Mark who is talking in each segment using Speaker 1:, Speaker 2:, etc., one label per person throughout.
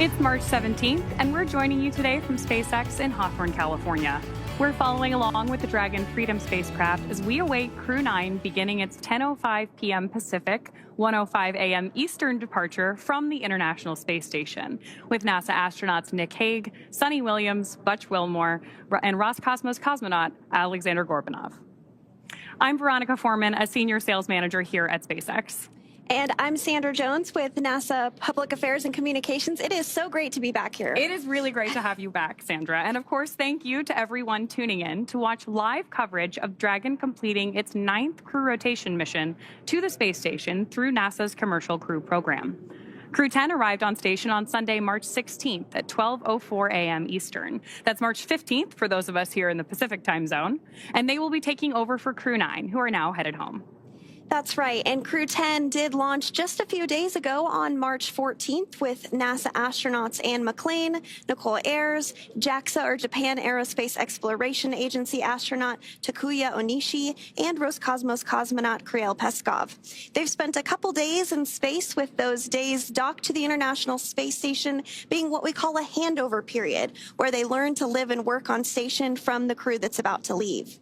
Speaker 1: It's March 17th, and we're joining you today from SpaceX in Hawthorne, California. We're following along with the Dragon Freedom spacecraft as we await Crew 9 beginning its 10:05 p.m. Pacific, 1:05 a.m. Eastern departure from the International Space Station, with NASA astronauts Nick Hague, Suni Williams, Butch Wilmore, and Roscosmos cosmonaut Aleksandr Gorbunov. I'm Veronica Foreman, a senior sales manager here at SpaceX.
Speaker 2: And I'm Sandra Jones with NASA Public Affairs and Communications. It is so great to be back here.
Speaker 1: It is really great to have you back, Sandra. And of course, thank you to everyone tuning in to watch live coverage of Dragon completing its 9th crew rotation mission to the space station through NASA's Commercial Crew Program. Crew 10 arrived on station on Sunday, March 16th at 12:04 a.m. Eastern. That's March 15th for those of us here in the Pacific time zone. And they will be taking over for Crew 9, who are now headed home.
Speaker 2: That's right, and Crew 10 did launch just a few days ago on March 14th with NASA astronauts Anne McClain, Nicole Ayers, JAXA or Japan Aerospace Exploration Agency astronaut Takuya Onishi, and Roscosmos cosmonaut Kirill Peskov. They've spent a couple days in space, with those days docked to the International Space Station being what we call a handover period, where they learn to live and work on station from the crew that's about to leave.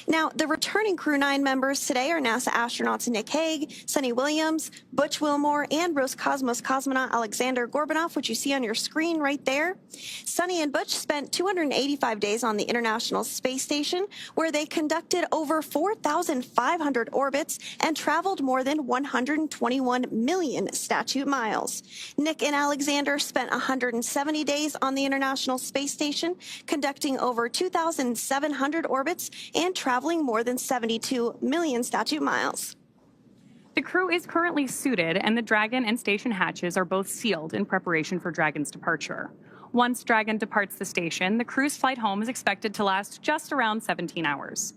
Speaker 2: Now, the returning Crew 9 members today are NASA astronauts Nick Hague, Suni Williams, Butch Wilmore, and Roscosmos cosmonaut Aleksandr Gorbunov, which you see on your screen right there. Suni and Butch spent 285 days on the International Space Station, where they conducted over 4,500 orbits and traveled more than 121 million statute miles. Nick and Aleksandr spent 170 days on the International Space Station, conducting over 2,700 orbits and traveling more than 72 million statute miles.
Speaker 1: The crew is currently suited, and the Dragon and station hatches are both sealed in preparation for Dragon's departure. Once Dragon departs the station, the crew's flight home is expected to last just around 17 hours.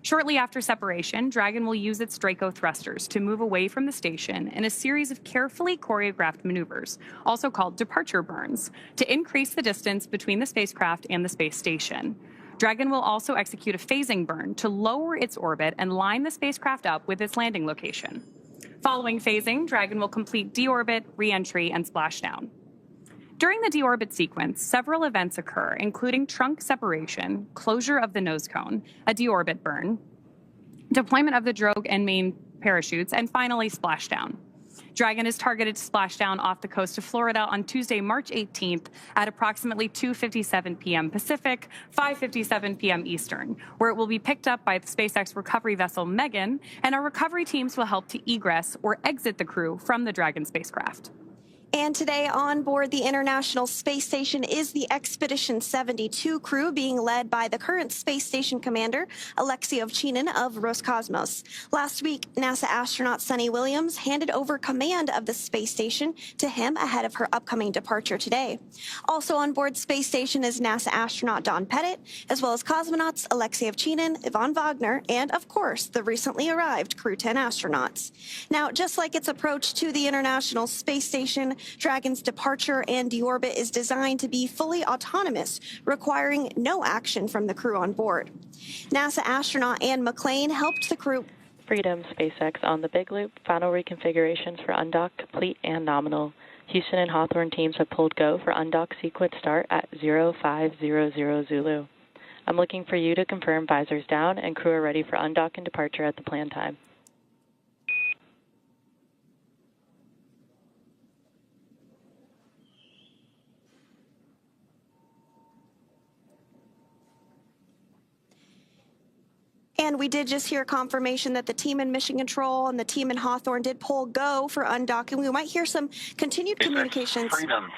Speaker 1: Shortly after separation, Dragon will use its Draco thrusters to move away from the station in a series of carefully choreographed maneuvers, also called departure burns, to increase the distance between the spacecraft and the space station. Dragon will also execute a phasing burn to lower its orbit and line the spacecraft up with its landing location. Following phasing, Dragon will complete deorbit, re-entry, and splashdown. During the deorbit sequence, several events occur, including trunk separation, closure of the nose cone, a deorbit burn, deployment of the drogue and main parachutes, and finally splashdown. Dragon is targeted to splash down off the coast of Florida on Tuesday, March 18th at approximately 2:57 p.m. Pacific, 5:57 p.m. Eastern, where it will be picked up by the SpaceX recovery vessel Megan, and our recovery teams will help to egress or exit the crew from the Dragon spacecraft.
Speaker 2: And today on board the International Space Station is the Expedition 72 crew, being led by the current space station commander, Aleksandr Gorbunov of Roscosmos. Last week, NASA astronaut Suni Williams handed over command of the space station to him ahead of her upcoming departure today. Also on board space station is NASA astronaut Don Pettit, as well as cosmonauts Aleksandr Gorbunov, Yvonne Wagner, and of course, the recently arrived Crew 10 astronauts. Now, just like its approach to the International Space Station, Dragon's departure and deorbit is designed to be fully autonomous, requiring no action from the crew on board. NASA astronaut Anne McClain helped the crew.
Speaker 3: Freedom SpaceX on the Big Loop. Final reconfigurations for undock complete and nominal. Houston and Hawthorne teams have pulled go for undock sequence start at 0500 Zulu. I'm looking for you to confirm visors down and crew are ready for undock and departure at the planned time.
Speaker 2: And we did just hear confirmation that the team in Mission Control and the team in Hawthorne did pull go for undocking. We might hear some continued communications.
Speaker 4: Freedom.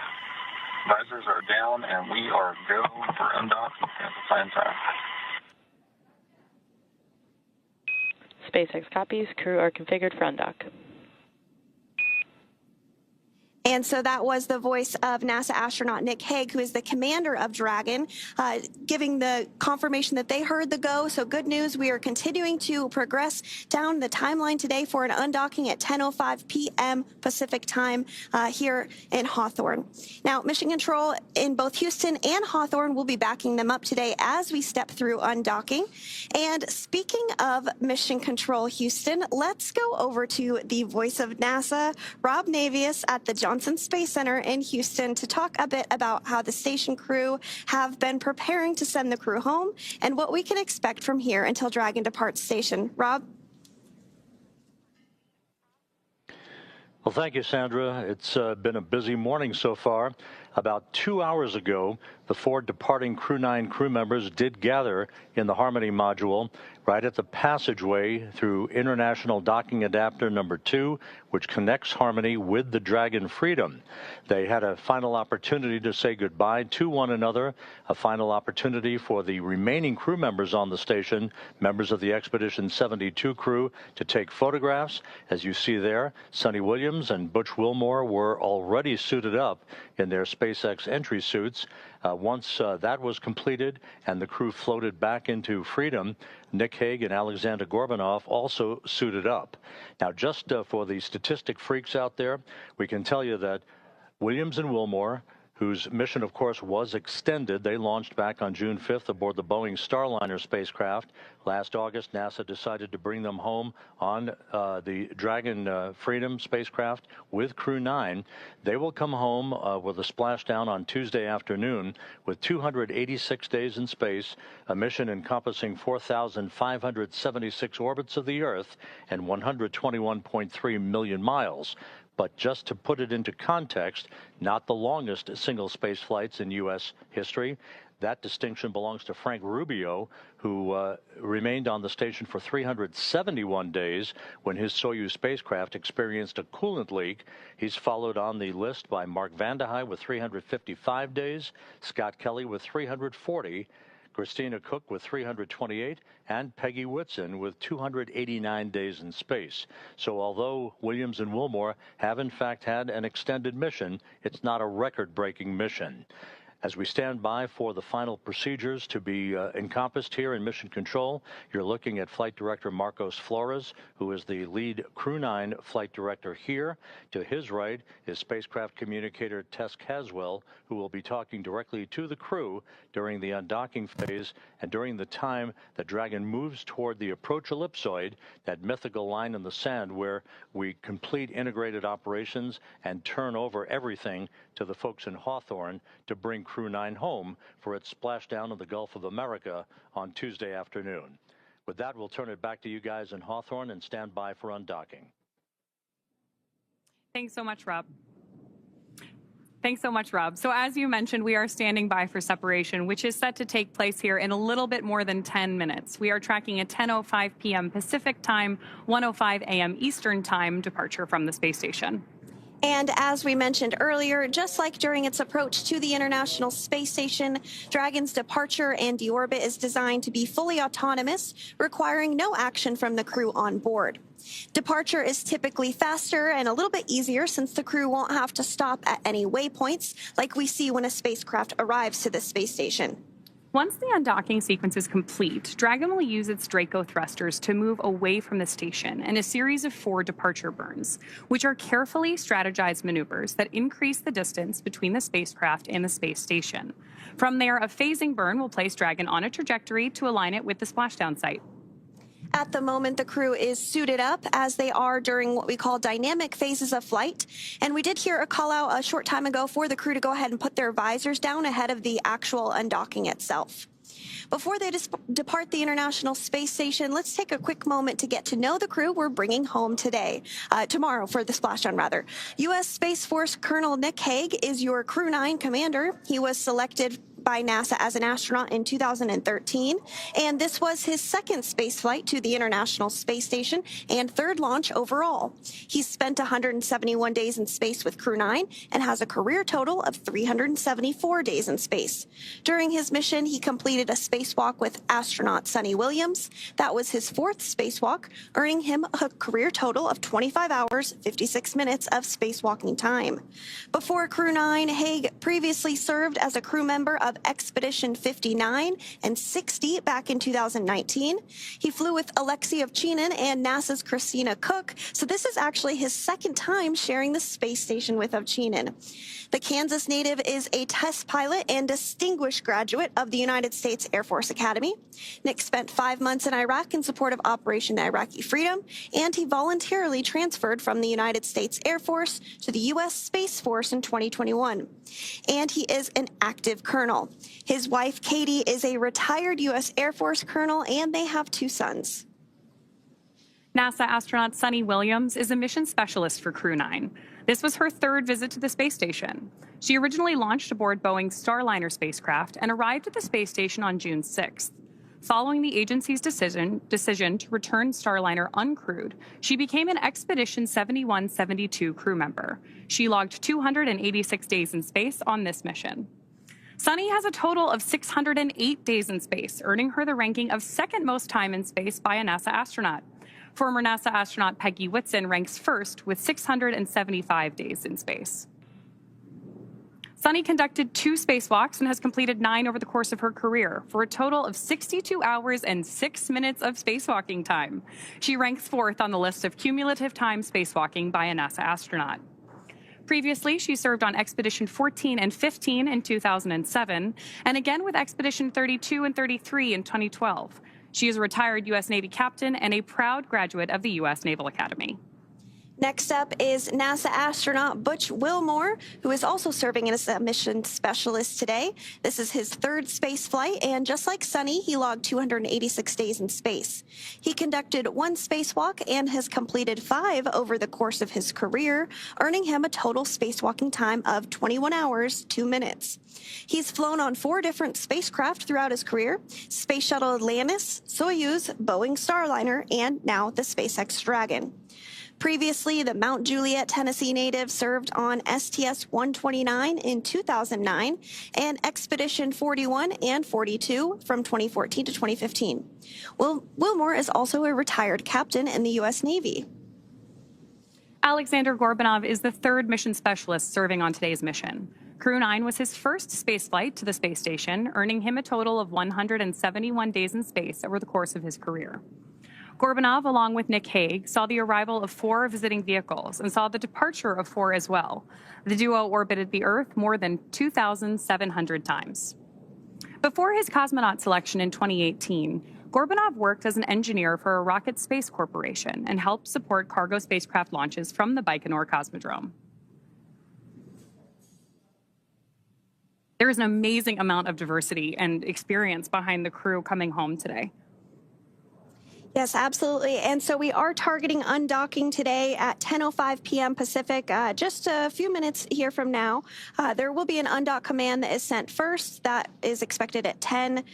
Speaker 4: Visors are down, and we are go for undock at the planned time.
Speaker 3: SpaceX copies. Crew are configured for undock.
Speaker 2: And so that was the voice of NASA astronaut Nick Hague, who is the commander of Dragon, giving the confirmation that they heard the go. So good news, we are continuing to progress down the timeline today for an undocking at 10:05 p.m. Pacific time here in Hawthorne. Now, Mission Control in both Houston and Hawthorne will be backing them up today as we step through undocking. And speaking of Mission Control Houston, let's go over to the voice of NASA, Rob Navius at the Johnson Johnson Space Center in Houston to talk a bit about how the station crew have been preparing to send the crew home and what we can expect from here until Dragon departs station. Rob?
Speaker 5: Well, thank you, Sandra. It's been a busy morning so far. About 2 hours ago, the 4 departing Crew 9 crew members did gather in the Harmony module right at the passageway through International Docking Adapter number 2, which connects Harmony with the Dragon Freedom. They had a final opportunity to say goodbye to one another, a final opportunity for the remaining crew members on the station, members of the Expedition 72 crew, to take photographs. As you see there, Suni Williams and Butch Wilmore were already suited up in their SpaceX entry suits. Once that was completed and the crew floated back into freedom, Nick Hague and Aleksandr Gorbunov also suited up. Now, just for the statistic freaks out there, we can tell you that Williams and Wilmore, whose mission, of course, was extended. They launched back on June 5th aboard the Boeing Starliner spacecraft. Last August, NASA decided to bring them home on the Dragon Freedom spacecraft with Crew 9. They will come home with a splashdown on Tuesday afternoon with 286 days in space, a mission encompassing 4,576 orbits of the Earth and 121.3 million miles. But just to put it into context, not the longest single space flights in U.S. history. That distinction belongs to Frank Rubio, who remained on the station for 371 days when his Soyuz spacecraft experienced a coolant leak. He's followed on the list by Mark Vande Hei with 355 days, Scott Kelly with 340, Christina Cook with 328, and Peggy Whitson with 289 days in space. So although Williams and Wilmore have in fact had an extended mission, it's not a record-breaking mission. As we stand by for the final procedures to be encompassed here in Mission Control, you're looking at Flight Director Marcos Flores, who is the lead Crew 9 flight director here. To his right is Spacecraft Communicator Tess Caswell, who will be talking directly to the crew during the undocking phase and during the time that Dragon moves toward the approach ellipsoid, that mythical line in the sand where we complete integrated operations and turn over everything to the folks in Hawthorne to bring Crew 9 home for its splashdown in the Gulf of America on Tuesday afternoon. With that, we'll turn it back to you guys in Hawthorne and stand by for undocking.
Speaker 1: Thanks so much, Rob. Thanks so much, Rob. So as you mentioned, we are standing by for separation, which is set to take place here in a little bit more than 10 minutes. We are tracking a 10:05 p.m. Pacific time, 1:05 a.m. Eastern time departure from the space station.
Speaker 2: And as we mentioned earlier, just like during its approach to the International Space Station, Dragon's departure and deorbit is designed to be fully autonomous, requiring no action from the crew on board. Departure is typically faster and a little bit easier since the crew won't have to stop at any waypoints like we see when a spacecraft arrives to the space station.
Speaker 1: Once the undocking sequence is complete, Dragon will use its Draco thrusters to move away from the station in a series of 4 departure burns, which are carefully strategized maneuvers that increase the distance between the spacecraft and the space station. From there, a phasing burn will place Dragon on a trajectory to align it with the splashdown site.
Speaker 2: At the moment, the crew is suited up as they are during what we call dynamic phases of flight. And we did hear a call out a short time ago for the crew to go ahead and put their visors down ahead of the actual undocking itself. Before they depart the International Space Station, let's take a quick moment to get to know the crew we're bringing home tomorrow for the splashdown rather. U.S. Space Force Colonel Nick Hague is your Crew 9 commander. He was selected by NASA as an astronaut in 2013, and this was his second space flight to the International Space Station and third launch overall. He's spent 171 days in space with Crew 9 and has a career total of 374 days in space. During his mission, he completed a spacewalk with astronaut Suni Williams. That was his 4th spacewalk, earning him a career total of 25 hours, 56 minutes of spacewalking time. Before Crew 9, Hague previously served as a crew member of of Expedition 59 and 60 back in 2019. He flew with Alexei Ovchinin and NASA's Christina Koch, so this is actually his second time sharing the space station with Ovchinin. The Kansas native is a test pilot and distinguished graduate of the United States Air Force Academy. Nick spent 5 months in Iraq in support of Operation Iraqi Freedom, and he voluntarily transferred from the United States Air Force to the U.S. Space Force in 2021. And he is an active colonel. His wife, Katie, is a retired U.S. Air Force colonel, and they have 2 sons.
Speaker 1: NASA astronaut Suni Williams is a mission specialist for Crew 9. This was her 3rd visit to the space station. She originally launched aboard Boeing's Starliner spacecraft and arrived at the space station on June 6th. Following the agency's decision to return Starliner uncrewed, she became an Expedition 7172 crew member. She logged 286 days in space on this mission. Suni has a total of 608 days in space, earning her the ranking of 2nd most time in space by a NASA astronaut. Former NASA astronaut Peggy Whitson ranks 1st with 675 days in space. Suni conducted 2 spacewalks and has completed 9 over the course of her career, for a total of 62 hours and 6 minutes of spacewalking time. She ranks 4th on the list of cumulative time spacewalking by a NASA astronaut. Previously, she served on Expedition 14 and 15 in 2007, and again with Expedition 32 and 33 in 2012. She is a retired U.S. Navy captain and a proud graduate of the U.S. Naval Academy.
Speaker 2: Next up is NASA astronaut Butch Wilmore, who is also serving as a mission specialist today. This is his 3rd space flight, and just like Suni, he logged 286 days in space. He conducted 1 spacewalk and has completed 5 over the course of his career, earning him a total spacewalking time of 21 hours, 2 minutes. He's flown on 4 different spacecraft throughout his career: Space Shuttle Atlantis, Soyuz, Boeing Starliner, and now the SpaceX Dragon. Previously, the Mount Juliet, Tennessee native served on STS-129 in 2009 and Expedition 41 and 42 from 2014 to 2015. Wilmore is also a retired captain in the U.S. Navy.
Speaker 1: Aleksandr Gorbunov is the 3rd mission specialist serving on today's mission. Crew 9 was his 1st spaceflight to the space station, earning him a total of 171 days in space over the course of his career. Gorbunov, along with Nick Hague, saw the arrival of 4 visiting vehicles and saw the departure of 4 as well. The duo orbited the Earth more than 2,700 times. Before his cosmonaut selection in 2018, Gorbunov worked as an engineer for a Rocket Space Corporation and helped support cargo spacecraft launches from the Baikonur Cosmodrome. There is an amazing amount of diversity and experience behind the crew coming home today.
Speaker 2: Yes, absolutely. And so we are targeting undocking today at 10:05 p.m. Pacific, just a few minutes here from now. There will be an undock command that is sent first. That is expected at 10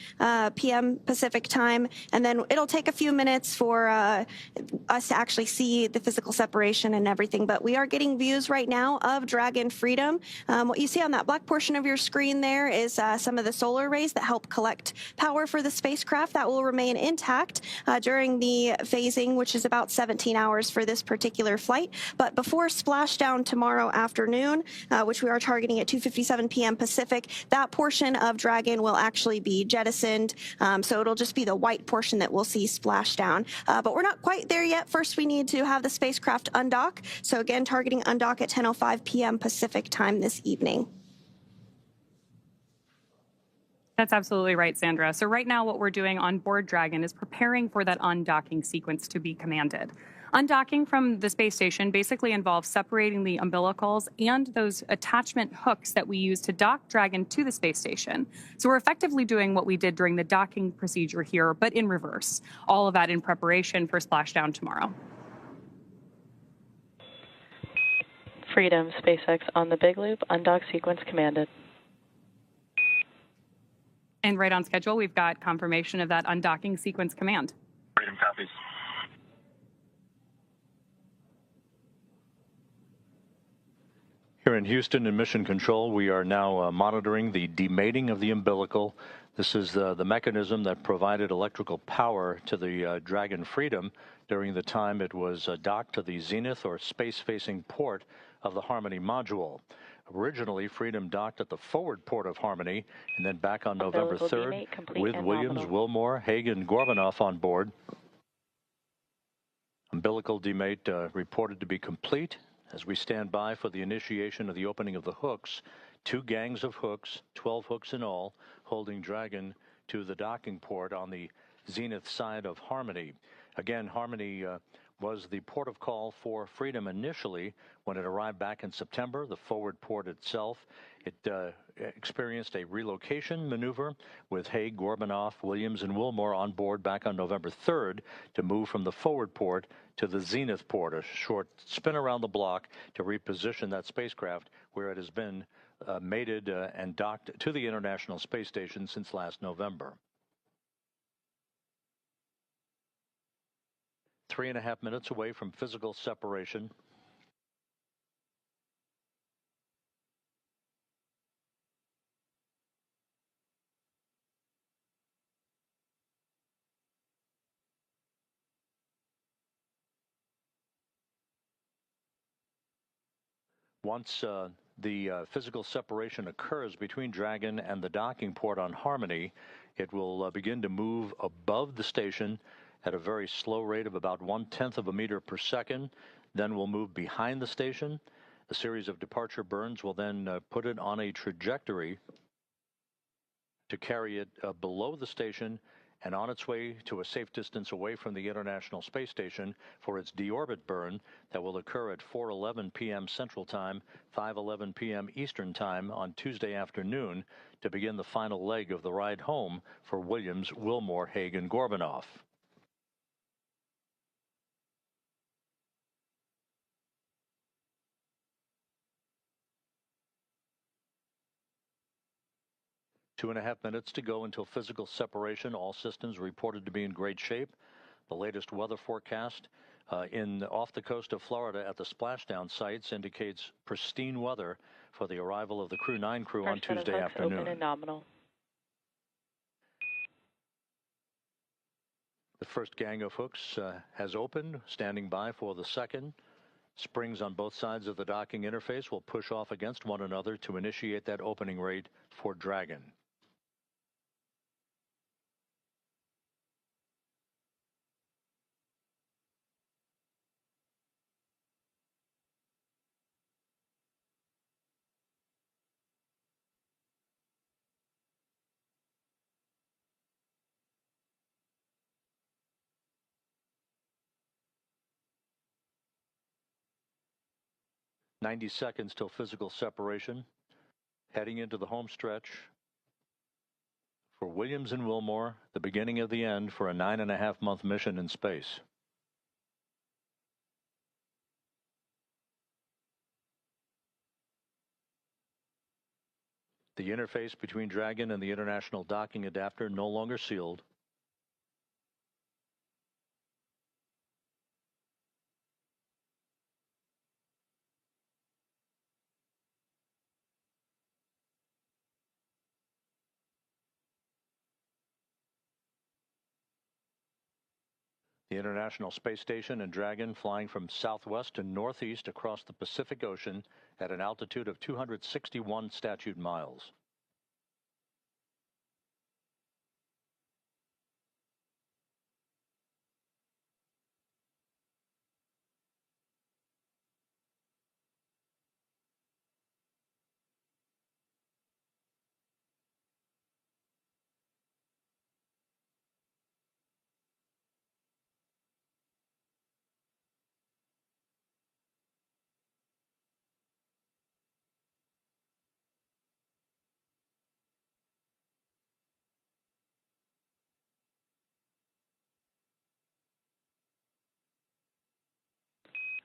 Speaker 2: p.m. Pacific time. And then it'll take a few minutes for us to actually see the physical separation and everything. But we are getting views right now of Dragon Freedom. What you see on that black portion of your screen there is some of the solar rays that help collect power for the spacecraft. That will remain intact during the phasing, which is about 17 hours for this particular flight. But before splashdown tomorrow afternoon, which we are targeting at 2:57 p.m. Pacific, that portion of Dragon will actually be jettisoned. So it'll just be the white portion that we'll see splashdown. But we're not quite there yet. First, we need to have the spacecraft undock. So again, targeting undock at 10:05 p.m. Pacific time this evening.
Speaker 1: That's absolutely right, Sandra. So right now what we're doing on board Dragon is preparing for that undocking sequence to be commanded. Undocking from the space station basically involves separating the umbilicals and those attachment hooks that we use to dock Dragon to the space station. So we're effectively doing what we did during the docking procedure here, but in reverse. All of that in preparation for splashdown tomorrow.
Speaker 3: Freedom, SpaceX on the big loop, undock sequence commanded.
Speaker 1: And right on schedule, we've got confirmation of that undocking sequence command.
Speaker 4: Freedom copies.
Speaker 5: Here in Houston in Mission Control, we are now monitoring the demating of the umbilical. This is the mechanism that provided electrical power to the Dragon Freedom during the time it was docked to the zenith or space-facing port of the Harmony module. Originally, Freedom docked at the forward port of Harmony and then back on November 3rd with Williams, Wilmore, Hague, and Gorbunov on board. Umbilical demate reported to be complete. As we stand by for the initiation of the opening of the hooks, 2 gangs of hooks, 12 hooks in all, holding Dragon to the docking port on the zenith side of Harmony. Again, Harmony was the port of call for Freedom initially when it arrived back in September. The forward port itself, it experienced a relocation maneuver with Hague, Gorbunov, Williams, and Wilmore on board back on November 3rd to move from the forward port to the zenith port, a short spin around the block to reposition that spacecraft where it has been mated and docked to the International Space Station since last November. 3.5 minutes away from physical separation. Once the physical separation occurs between Dragon and the docking port on Harmony, it will begin to move above the station at a very slow rate of about 1/10 of a meter per second. Then we'll move behind the station. A series of departure burns will then put it on a trajectory to carry it below the station and on its way to a safe distance away from the International Space Station for its deorbit burn that will occur at 4:11 p.m. Central Time, 5:11 p.m. Eastern Time on Tuesday afternoon to begin the final leg of the ride home for Williams, Wilmore, Hague, and Gorbunov. Two and a half minutes to go until physical separation. All systems reported to be in great shape. The latest weather forecast off the coast of Florida at the splashdown sites indicates pristine weather for the arrival of the Crew 9 crew on Tuesday afternoon.
Speaker 3: Open and nominal.
Speaker 5: The first gang of hooks has opened, standing by for the second. Springs on both sides of the docking interface will push off against one another to initiate that opening rate for Dragon. "90 seconds till physical separation. Heading into the home stretch for Williams and Wilmore, the beginning of the end for a 9.5-month mission in space. The interface between Dragon and the International Docking Adapter no longer sealed. The International Space Station and Dragon flying from southwest to northeast across the Pacific Ocean at an altitude of 261 statute miles.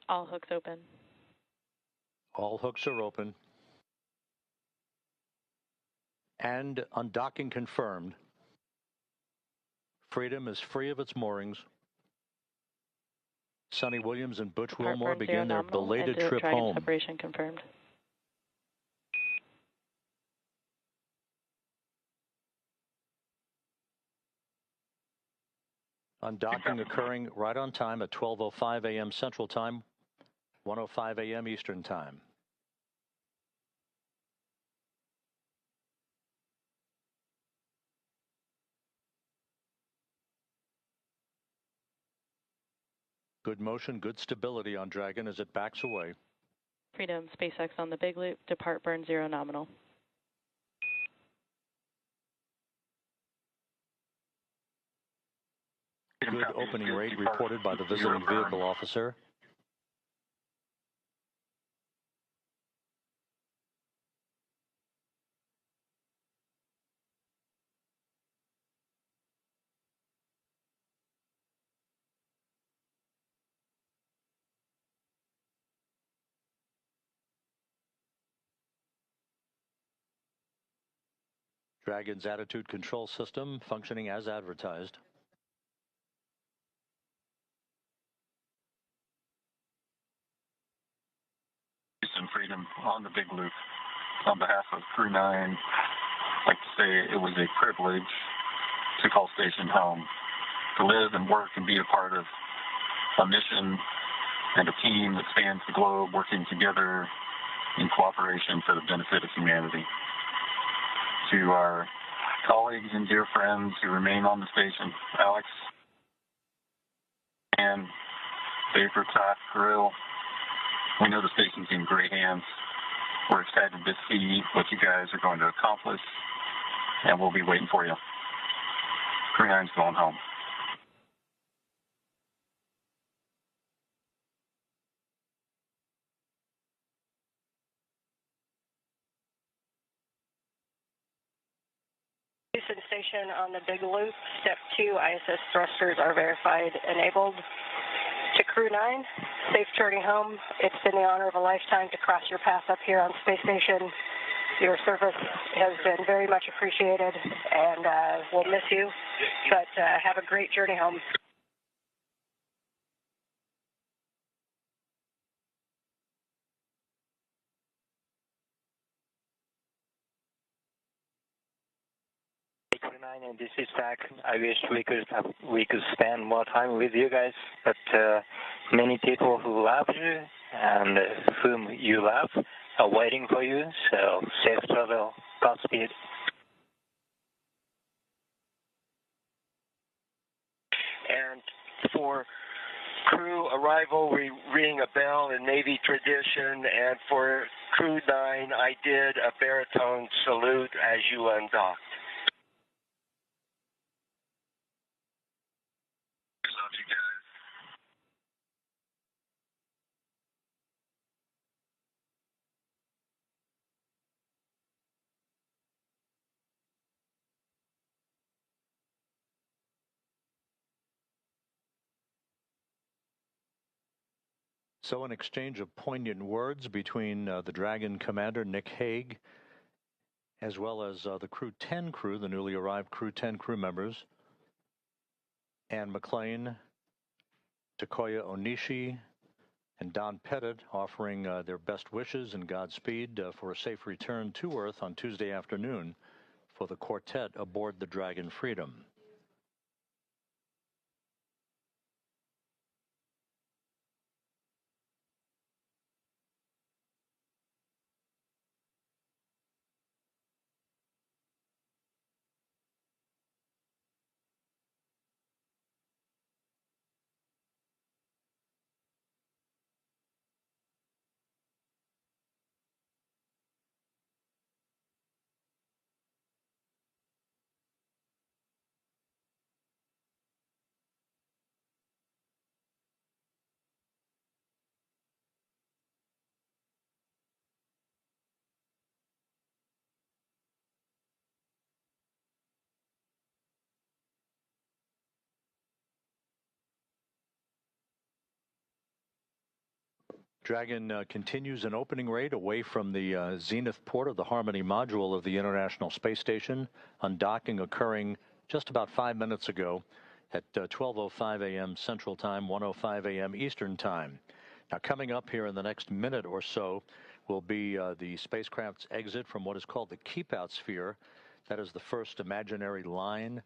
Speaker 3: All hooks open.
Speaker 5: All hooks are open. And undocking confirmed. Freedom is free of its moorings. Suni Williams and Butch Wilmore begin their belated trip home.
Speaker 3: Separation confirmed.
Speaker 5: Undocking occurring right on time at 12:05 a.m. Central Time. 1:05 a.m. Eastern Time. Good motion, good stability on Dragon as it backs away.
Speaker 3: Freedom, SpaceX on the big loop, depart burn 0 nominal.
Speaker 5: Good opening rate reported by the visiting vehicle officer. Dragon's attitude control system functioning as advertised.
Speaker 4: Houston, Freedom on the big loop. On behalf of Crew 9, I'd like to say it was a privilege to call station home, to live and work and be a part of a mission and a team that spans the globe, working together in cooperation for the benefit of humanity. To our colleagues and dear friends who remain on the station, Alex and Vapor Top Grill, we know the station's in great hands. We're excited to see what you guys are going to accomplish, and we'll be waiting for you. Crew 9's going home.
Speaker 6: Houston Station on the big loop. Step 2, ISS thrusters are verified enabled. To Crew 9, safe journey home. It's been the honor of a lifetime to cross your path up here on Space Station. Your service has been very much appreciated, and we'll miss you, but have a great journey home.
Speaker 7: Crew 9, and this is Zach. I wish we could spend more time with you guys, but many people who love you and whom you love are waiting for you, so safe travel, Godspeed.
Speaker 8: And for crew arrival, we ring a bell in Navy tradition, and for Crew 9, I did a baritone salute as you undocked. Love you guys.
Speaker 5: So an exchange of poignant words between the Dragon commander, Nick Hague, as well as the Crew 10 crew, the newly arrived Crew 10 crew members, Anne McLean, Takoya Onishi, and Don Pettit, offering their best wishes and Godspeed for a safe return to Earth on Tuesday afternoon for the quartet aboard the Dragon Freedom. Dragon continues an opening rate away from the zenith port of the Harmony module of the International Space Station, undocking occurring just about 5 minutes ago at 12:05 a.m. Central Time, 1:05 a.m. Eastern Time. Now, coming up here in the next minute or so will be the spacecraft's exit from what is called the keep-out sphere. That is the first imaginary line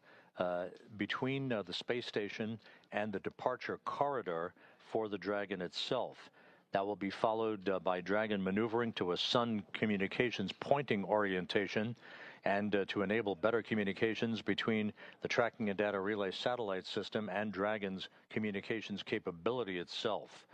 Speaker 5: between the space station and the departure corridor for the Dragon itself. That will be followed by Dragon maneuvering to a Sun communications pointing orientation and to enable better communications between the tracking and data relay satellite system and Dragon's communications capability itself.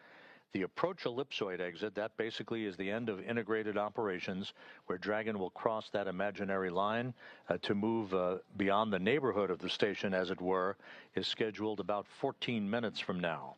Speaker 5: The approach ellipsoid exit, that basically is the end of integrated operations, where Dragon will cross that imaginary line to move beyond the neighborhood of the station, as it were, is scheduled about 14 minutes from now.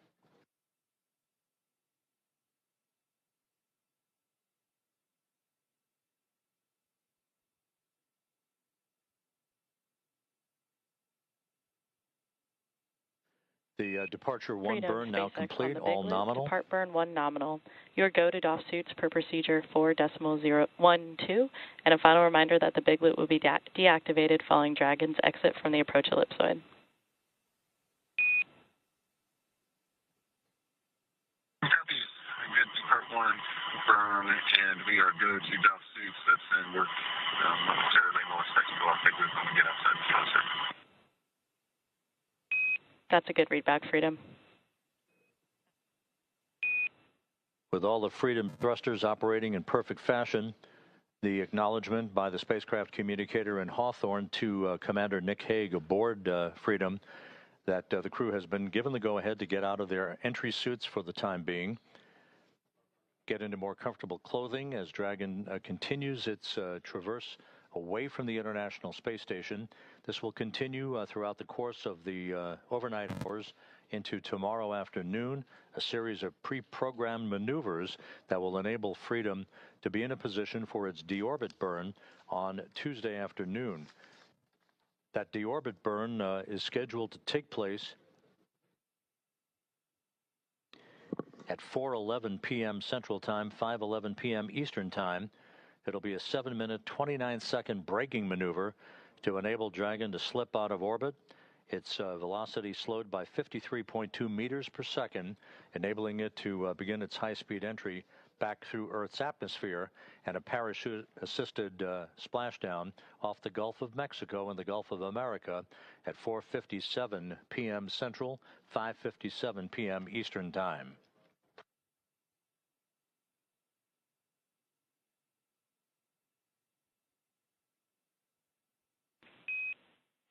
Speaker 5: The departure one burn now complete, all nominal.
Speaker 3: Depart burn 1 nominal. Your go to DOF suits per procedure 4.012, and a final reminder that the big loop will be deactivated following Dragon's exit from the approach ellipsoid.
Speaker 4: Copies. Good depart one burn, and we are good to DOF suits. That's in work momentarily. We'll expect to go off big loop when we get outside the filter.
Speaker 3: That's a good readback, Freedom.
Speaker 5: With all the Freedom thrusters operating in perfect fashion, the acknowledgement by the spacecraft communicator in Hawthorne to Commander Nick Hague aboard Freedom that the crew has been given the go-ahead to get out of their entry suits for the time being, get into more comfortable clothing as Dragon continues its traverse away from the International Space Station. This will continue throughout the course of the overnight hours into tomorrow afternoon, a series of pre-programmed maneuvers that will enable Freedom to be in a position for its deorbit burn on Tuesday afternoon. That deorbit burn is scheduled to take place at 4:11 p.m. Central Time, 5:11 p.m. Eastern Time. It'll be a 7-minute, 29-second braking maneuver to enable Dragon to slip out of orbit. Its velocity slowed by 53.2 meters per second, enabling it to begin its high-speed entry back through Earth's atmosphere and a parachute-assisted splashdown off the Gulf of Mexico and the Gulf of America at 4:57 p.m. Central, 5:57 p.m. Eastern Time.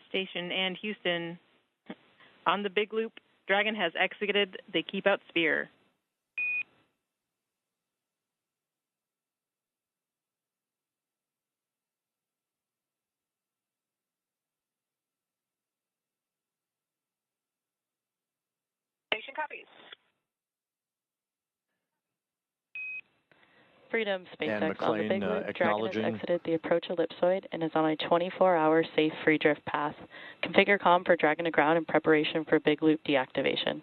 Speaker 9: Station and Houston, on the big loop, Dragon has exited the keep out sphere.
Speaker 6: Station copies.
Speaker 3: Freedom, SpaceX
Speaker 5: McLean,
Speaker 3: on the big loop.
Speaker 5: acknowledging.
Speaker 3: Dragon has exited the approach ellipsoid and is on a 24-hour safe free drift path. Configure comm for Dragon to ground in preparation for big loop deactivation.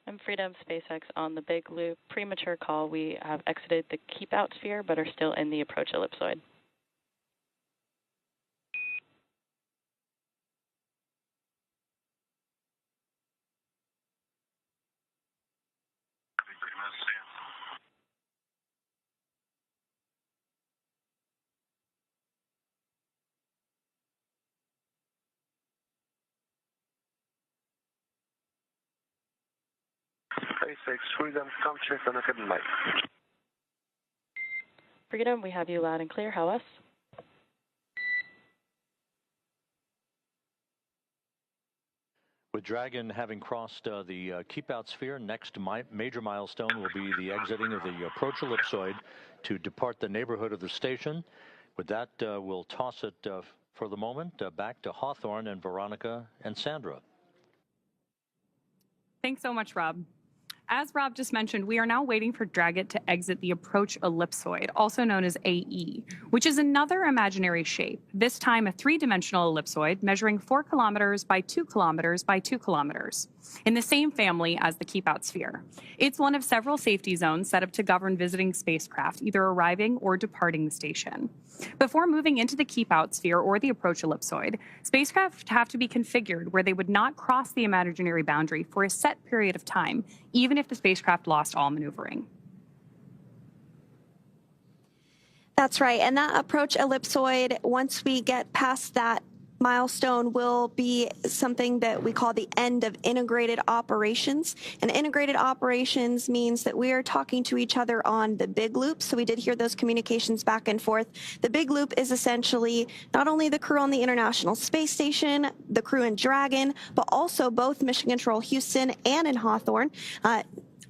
Speaker 3: And Freedom, SpaceX on the big loop. Premature call. We have exited the keep out sphere but are still in the approach ellipsoid.
Speaker 10: SpaceX Freedom, come check on the hidden light.
Speaker 3: Freedom, we have you loud and clear. How us?
Speaker 5: With Dragon having crossed the keep-out sphere, next major milestone will be the exiting of the approach ellipsoid to depart the neighborhood of the station. With that, we'll toss it for the moment back to Hawthorne and Veronica and Sandra.
Speaker 1: Thanks so much, Rob. As Rob just mentioned, we are now waiting for Dragon to exit the approach ellipsoid, also known as AE, which is another imaginary shape, this time a three-dimensional ellipsoid measuring 4 kilometers by 2 kilometers by 2 kilometers, in the same family as the keep-out sphere. It's one of several safety zones set up to govern visiting spacecraft, either arriving or departing the station. Before moving into the keep-out sphere or the approach ellipsoid, spacecraft have to be configured where they would not cross the imaginary boundary for a set period of time, even if if the spacecraft lost all maneuvering.
Speaker 2: That's right. And that approach ellipsoid, once we get past that milestone, will be something that we call the end of integrated operations. And integrated operations means that we are talking to each other on the big loop. So we did hear those communications back and forth. The big loop is essentially not only the crew on the International Space Station, the crew in Dragon, but also both Mission Control Houston and in Hawthorne.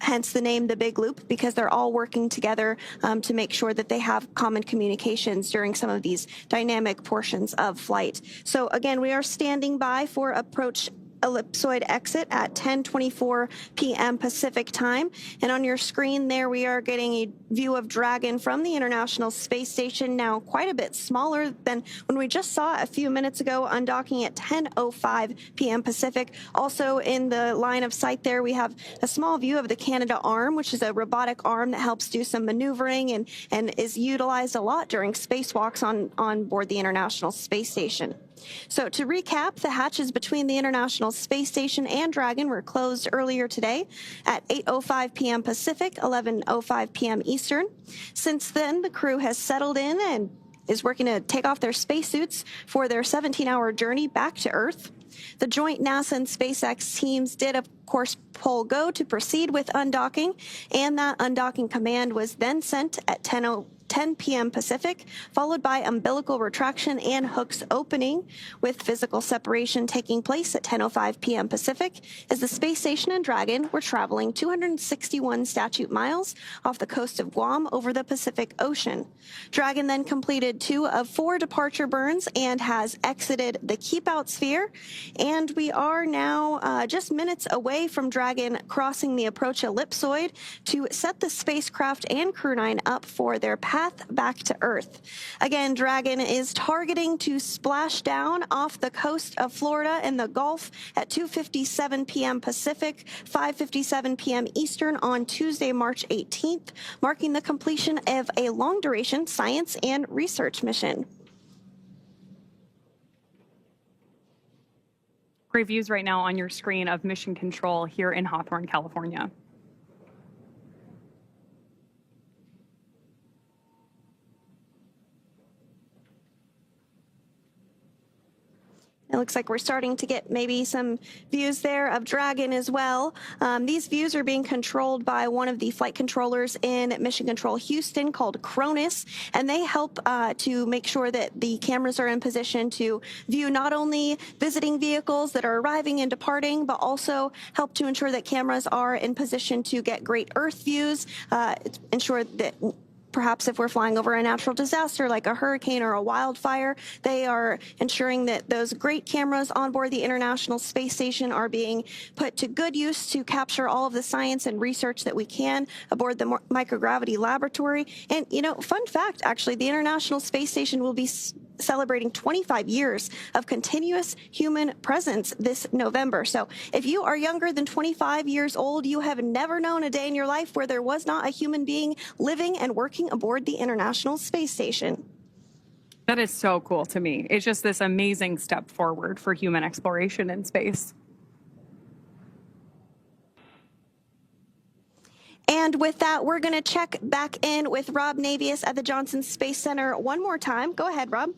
Speaker 2: Hence the name The Big Loop, because they're all working together to make sure that they have common communications during some of these dynamic portions of flight. So again, we are standing by for approach ellipsoid exit at 10:24 p.m. Pacific time. And on your screen there, we are getting a view of Dragon from the International Space Station, now quite a bit smaller than when we just saw a few minutes ago, undocking at 10:05 p.m. Pacific. Also in the line of sight there, we have a small view of the Canada arm, which is a robotic arm that helps do some maneuvering and is utilized a lot during spacewalks on board the International Space Station. So to recap, the hatches between the International Space Station and Dragon were closed earlier today at 8:05 p.m. Pacific, 11:05 p.m. Eastern. Since then, the crew has settled in and is working to take off their spacesuits for their 17-hour journey back to Earth. The joint NASA and SpaceX teams did, of course, poll go to proceed with undocking, and that undocking command was then sent at 10 p.m. Pacific, followed by umbilical retraction and hooks opening, with physical separation taking place at 10:05 p.m. Pacific, as the Space Station and Dragon were traveling 261 statute miles off the coast of Guam over the Pacific Ocean. Dragon then completed 2 of 4 departure burns and has exited the keep-out sphere, and we are now just minutes away from Dragon crossing the approach ellipsoid to set the spacecraft and Crew 9 up for their path back to Earth. Again, Dragon is targeting to splash down off the coast of Florida in the Gulf at 2:57 p.m. Pacific, 5:57 p.m. Eastern on Tuesday, March 18th, marking the completion of a long-duration science and research mission.
Speaker 1: Great views right now on your screen of Mission Control here in Hawthorne, California.
Speaker 2: It looks like we're starting to get maybe some views there of Dragon as well. These views are being controlled by one of the flight controllers in Mission Control Houston called Cronus, and they help to make sure that the cameras are in position to view not only visiting vehicles that are arriving and departing, but also help to ensure that cameras are in position to get great Earth views, ensure that perhaps if we're flying over a natural disaster like a hurricane or a wildfire, they are ensuring that those great cameras on board the International Space Station are being put to good use to capture all of the science and research that we can aboard the microgravity laboratory. And, you know, fun fact, actually, the International Space Station will be celebrating 25 years of continuous human presence this November. So if you are younger than 25 years old, you have never known a day in your life where there was not a human being living and working aboard the International Space Station.
Speaker 1: That is so cool to me. It's just this amazing step forward for human exploration in space.
Speaker 2: And with that, we're going to check back in with Rob Navius at the Johnson Space Center one more time. Go ahead, Rob.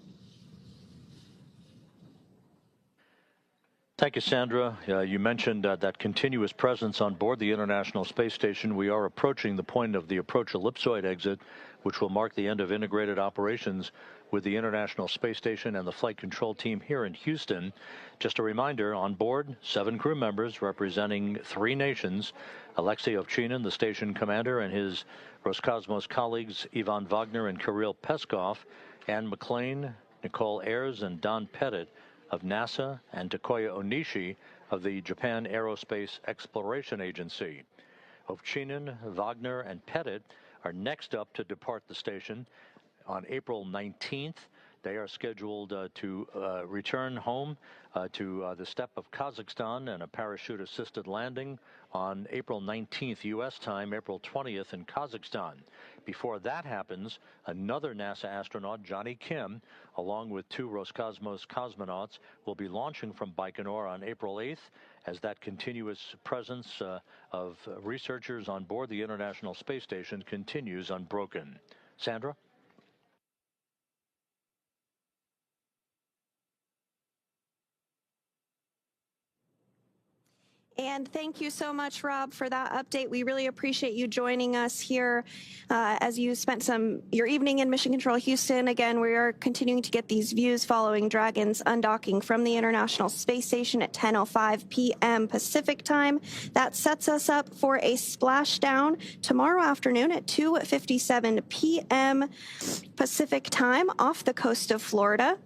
Speaker 5: Thank you, Sandra. You mentioned that continuous presence on board the International Space Station. We are approaching the point of the approach ellipsoid exit, which will mark the end of integrated operations with the International Space Station and the flight control team here in Houston. Just a reminder, on board, 7 crew members representing 3 nations: Alexei Ovchinin, the station commander, and his Roscosmos colleagues Ivan Wagner and Kirill Peskov, Anne McLean, Nicole Ayers, and Don Pettit of NASA, and Takoya Onishi of the Japan Aerospace Exploration Agency. Ovchinin, Wagner, and Pettit are next up to depart the station on April 19th. They are scheduled to return home to the steppe of Kazakhstan and a parachute-assisted landing on April 19th U.S. time, April 20th in Kazakhstan. Before that happens, another NASA astronaut, Johnny Kim, along with 2 Roscosmos cosmonauts, will be launching from Baikonur on April 8th as that continuous presence of researchers on board the International Space Station continues unbroken. Sandra?
Speaker 2: And thank you so much, Rob, for that update. We really appreciate you joining us here as you spent your evening in Mission Control Houston. Again, we are continuing to get these views following Dragon's undocking from the International Space Station at 10:05 p.m. Pacific time. That sets us up for a splashdown tomorrow afternoon at 2:57 p.m. Pacific time off the coast of Florida.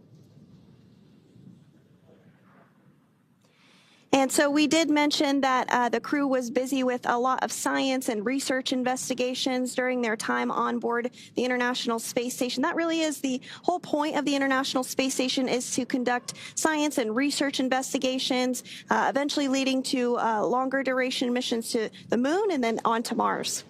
Speaker 2: And so we did mention that the crew was busy with a lot of science and research investigations during their time on board the International Space Station. That really is the whole point of the International Space Station, is to conduct science and research investigations, eventually leading to longer duration missions to the moon and then on to Mars.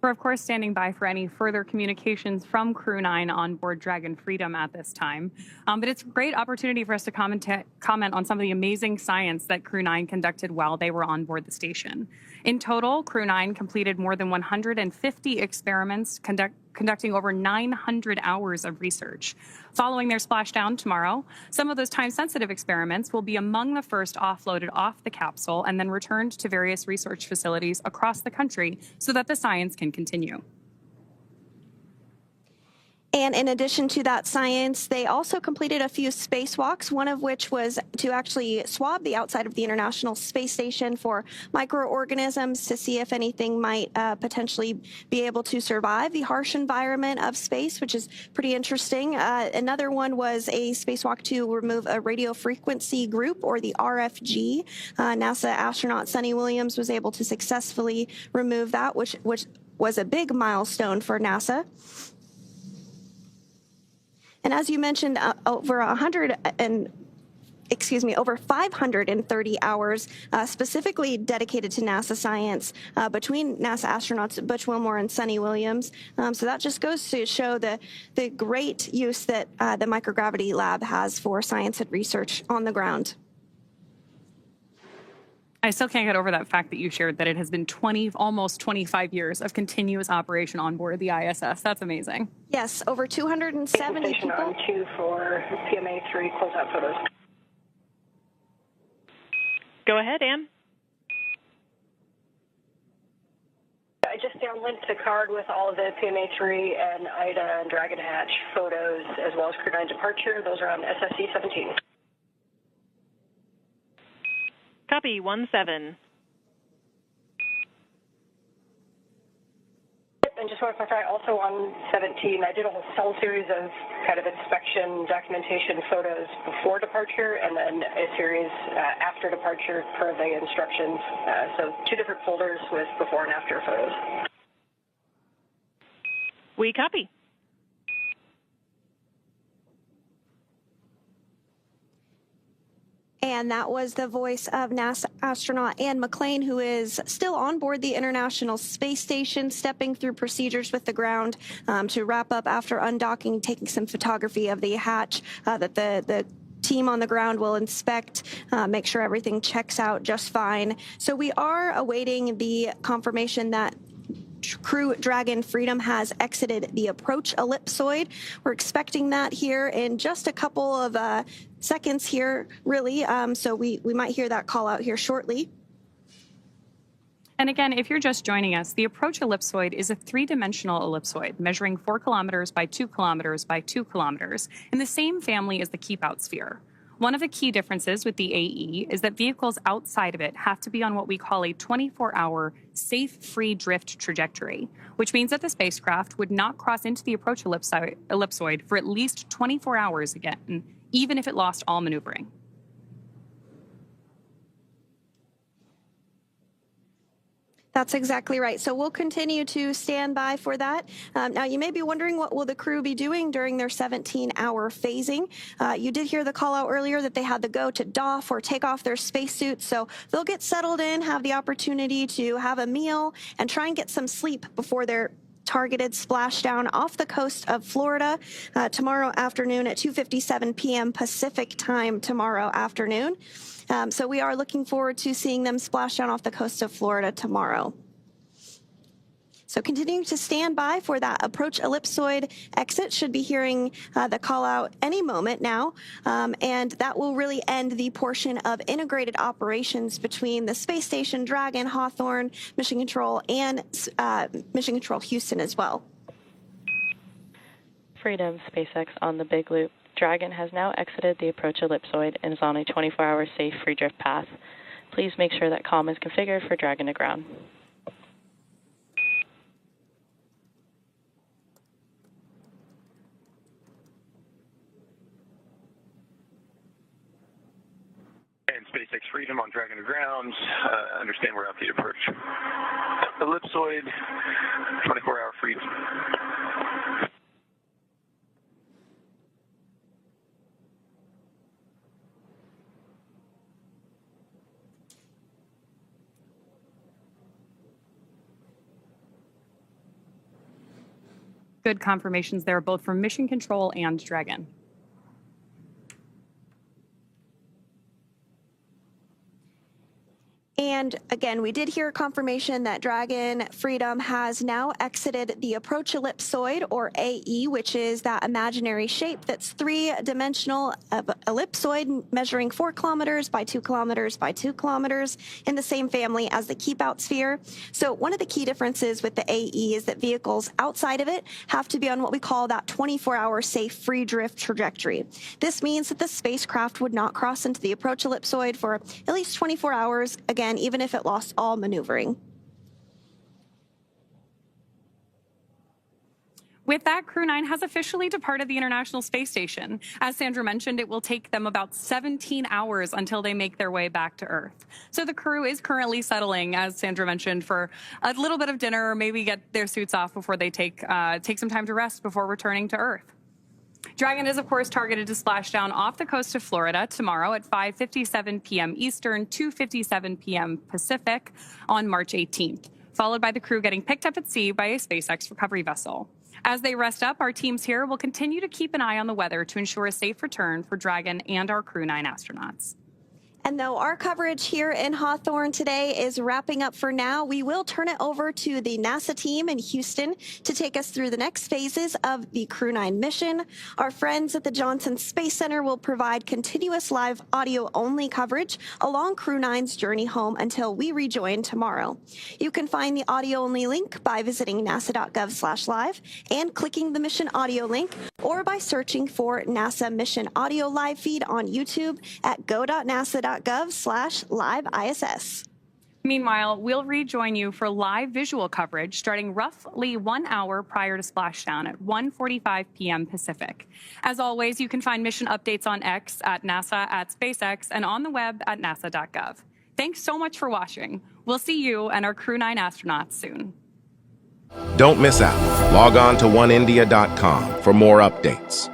Speaker 1: We're, of course, standing by for any further communications from Crew 9 on board Dragon Freedom at this time. But it's a great opportunity for us to comment on some of the amazing science that Crew 9 conducted while they were on board the station. In total, Crew 9 completed more than 150 experiments, conducting over 900 hours of research. Following their splashdown tomorrow, some of those time-sensitive experiments will be among the first offloaded off the capsule and then returned to various research facilities across the country so that the science can continue.
Speaker 2: And in addition to that science, they also completed a few spacewalks, one of which was to actually swab the outside of the International Space Station for microorganisms to see if anything might potentially be able to survive the harsh environment of space, which is pretty interesting. Another one was a spacewalk to remove a radio frequency group, or the RFG. NASA astronaut Suni Williams was able to successfully remove that, which was a big milestone for NASA. And as you mentioned, over 530 hours specifically dedicated to NASA science between NASA astronauts Butch Wilmore and Suni Williams. So that just goes to show the great use that the microgravity lab has for science and research on the ground.
Speaker 1: I still can't get over that fact that you shared that it has been almost 25 years of continuous operation on board the ISS. That's amazing.
Speaker 2: Yes, over 270
Speaker 6: Station
Speaker 2: people.
Speaker 6: on 2 for PMA 3 closeout photos.
Speaker 9: Go ahead, Ann.
Speaker 6: I just downlinked the card with all of the PMA 3 and IDA and Dragon Hatch photos, as well as Crew 9 departure. Those are on SSC 17.
Speaker 9: Copy, 1-7.
Speaker 6: And just want to clarify, also on 17, I did a whole series of kind of inspection documentation photos before departure, and then a series after departure per the instructions. So 2 different folders with before and after photos.
Speaker 9: We copy.
Speaker 2: And that was the voice of NASA astronaut Ann McClain, who is still on board the International Space Station, stepping through procedures with the ground to wrap up after undocking, taking some photography of the hatch that the team on the ground will inspect, make sure everything checks out just fine. So we are awaiting the confirmation that Crew Dragon Freedom has exited the approach ellipsoid. We're expecting that here in just a couple of seconds here, really. So we might hear that call out here shortly.
Speaker 1: And again, if you're just joining us, the approach ellipsoid is a 3-dimensional ellipsoid measuring 4 kilometers by 2 kilometers by 2 kilometers in the same family as the keep-out sphere. One of the key differences with the AE is that vehicles outside of it have to be on what we call a 24-hour safe free drift trajectory, which means that the spacecraft would not cross into the approach ellipsoid for at least 24 hours again, even if it lost all maneuvering.
Speaker 2: That's exactly right. So we'll continue to stand by for that. Now, you may be wondering, what will the crew be doing during their 17-hour phasing? You did hear the call out earlier that they had to go to doff or take off their spacesuits. So they'll get settled in, have the opportunity to have a meal, and try and get some sleep before their targeted splashdown off the coast of Florida tomorrow afternoon at 2:57 p.m. Pacific time tomorrow afternoon. So we are looking forward to seeing them splash down off the coast of Florida tomorrow. So continuing to stand by for that approach ellipsoid exit. Should be hearing the call out any moment now. And that will really end the portion of integrated operations between the Space Station Dragon, Hawthorne, Mission Control, and Mission Control Houston as well.
Speaker 3: Freedom, SpaceX on the Big Loop. Dragon has now exited the approach ellipsoid and is on a 24-hour safe free drift path. Please make sure that comm is configured for Dragon to ground.
Speaker 10: And SpaceX Freedom on Dragon to ground. Understand we're out the approach ellipsoid, 24-hour freedom.
Speaker 1: Good confirmations there, both from Mission Control and Dragon.
Speaker 2: And again, we did hear confirmation that Dragon Freedom has now exited the approach ellipsoid, or AE, which is that imaginary shape that's three-dimensional ellipsoid measuring 4 kilometers by 2 kilometers by 2 kilometers in the same family as the keep-out sphere. So one of the key differences with the AE is that vehicles outside of it have to be on what we call that 24-hour safe free drift trajectory. This means that the spacecraft would not cross into the approach ellipsoid for at least 24 hours, again, even if it lost all maneuvering.
Speaker 1: With that, Crew 9 has officially departed the International Space Station. As Sandra mentioned, it will take them about 17 hours until they make their way back to Earth. So the crew is currently settling, as Sandra mentioned, for a little bit of dinner, or maybe get their suits off before they take some time to rest before returning to Earth. Dragon is, of course, targeted to splash down off the coast of Florida tomorrow at 5:57 p.m. Eastern, 2:57 p.m. Pacific on March 18th, followed by the crew getting picked up at sea by a SpaceX recovery vessel. As they rest up, our teams here will continue to keep an eye on the weather to ensure a safe return for Dragon and our Crew 9 astronauts.
Speaker 2: And though our coverage here in Hawthorne today is wrapping up for now, we will turn it over to the NASA team in Houston to take us through the next phases of the Crew 9 mission. Our friends at the Johnson Space Center will provide continuous live audio-only coverage along Crew 9's journey home until we rejoin tomorrow. You can find the audio-only link by visiting nasa.gov/live and clicking the mission audio link, or by searching for NASA Mission Audio Live Feed on YouTube at go.nasa.gov/live ISS.
Speaker 1: Meanwhile, we'll rejoin you for live visual coverage starting roughly 1 hour prior to splashdown at 1:45 p.m. Pacific. As always, you can find mission updates on X at NASA, at SpaceX, and on the web at nasa.gov. Thanks so much for watching. We'll see you and our Crew 9 astronauts soon.
Speaker 11: Don't miss out. Log on to Oneindia.com for more updates.